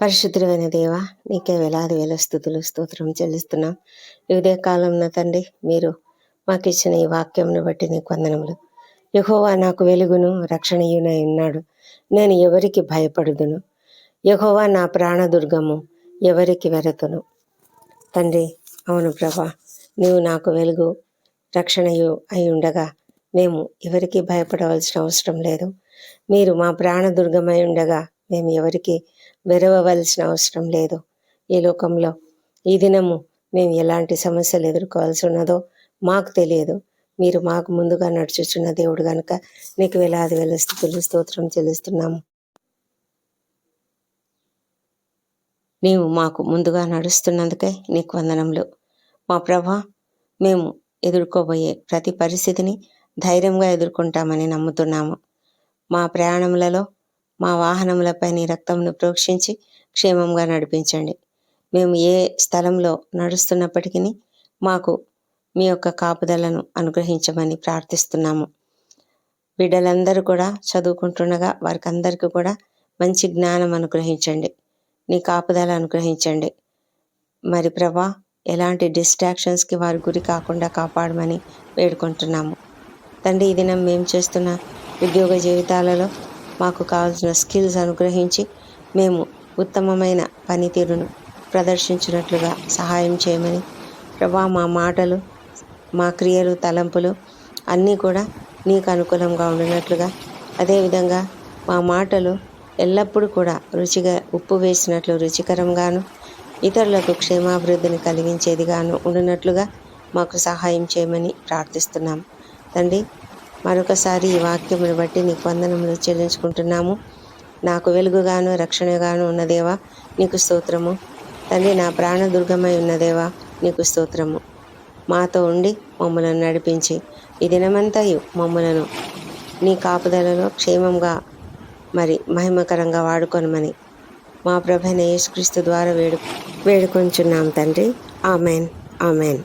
పరిశుద్ధుడైన దేవ, నీకే వేలాది వేల స్తుతులు స్తోత్రం చెల్లిస్తున్నాం. ఈ ఉదయ కాలంలో తండ్రి, మీరు మాకు ఇచ్చిన ఈ వాక్యంను బట్టి నీకు వందనములు. యెహోవా నాకు వెలుగును రక్షణయునై ఉన్నాడు, నేను ఎవరికి భయపడుదును. యెహోవా నా ప్రాణదుర్గము, ఎవరికి వెరతును. తండ్రి, అవును ప్రభా, నీవు నాకు వెలుగు రక్షణయు అయి ఉండగా మేము ఎవరికి భయపడవలసిన అవసరం లేదు. మీరు మా ప్రాణదుర్గమై ఉండగా మేము ఎవరికి వెరవవలసిన అవసరం లేదు. ఈ లోకంలో ఈ దినము మేము ఎలాంటి సమస్యలు ఎదుర్కోవాల్సి ఉన్నదో మాకు తెలియదు. మీరు మాకు ముందుగా నడుచుచున్న దేవుడు గనుక నీకు వేలాది వేల స్తుతులు స్తోత్రం చెల్లిస్తున్నాము. నీవు మాకు ముందుగా నడుస్తున్నందుకే నీకు వందనములు. మా ప్రభా, మేము ఎదుర్కోబోయే ప్రతి పరిస్థితిని ధైర్యంగా ఎదుర్కొంటామని నమ్ముతున్నాము. మా ప్రయాణములలో మా వాహనములపై నీ రక్తంను ప్రోక్షించి క్షేమంగా నడిపించండి. మేము ఏ స్థలంలో నడుస్తున్నప్పటికీ మాకు మీ యొక్క కాపుదలను అనుగ్రహించమని ప్రార్థిస్తున్నాము. బిడ్డలందరూ కూడా చదువుకుంటుండగా వారికి అందరికీ కూడా మంచి జ్ఞానం అనుగ్రహించండి, నీ కాపుదల అనుగ్రహించండి. మరి ప్రభా, ఎలాంటి డిస్ట్రాక్షన్స్కి వారి గురి కాకుండా కాపాడమని వేడుకుంటున్నాము. తండ్రి, ఈ దినం మేము చేస్తున్న ఉద్యోగ జీవితాలలో మాకు కావాల్సిన స్కిల్స్ అనుగ్రహించి మేము ఉత్తమమైన పనితీరును ప్రదర్శించినట్లుగా సహాయం చేయమని ప్రభా, మా మాటలు, మా క్రియలు, తలంపులు అన్నీ కూడా నీకు అనుకూలంగా ఉండినట్లుగా, అదేవిధంగా మా మాటలు ఎల్లప్పుడూ కూడా రుచిగా ఉప్పు వేసినట్లు రుచికరంగాను ఇతరులకు క్షేమాభివృద్ధిని కలిగించేదిగాను ఉండినట్లుగా మాకు సహాయం చేయమని ప్రార్థిస్తున్నాం. తండ్రి, మరొకసారి ఈ వాక్యమును బట్టి నీకు వందనములు చెల్లించుకుంటున్నాము. నాకు వెలుగుగాను రక్షణగాను ఉన్న దేవా నీకు స్తోత్రము. తండ్రి, నా ప్రాణదుర్గమై ఉన్న దేవా నీకు స్తోత్రము. మాతో ఉండి మమ్మలను నడిపించి ఈ దినమంతయు మమ్మలను నీ కాపుదలలో క్షేమంగా మరి మహిమకరంగా వాడుకొనమని మా ప్రభువైన యేసుక్రీస్తు ద్వారా వేడుకొంచున్నాం తండ్రి. Amen, amen.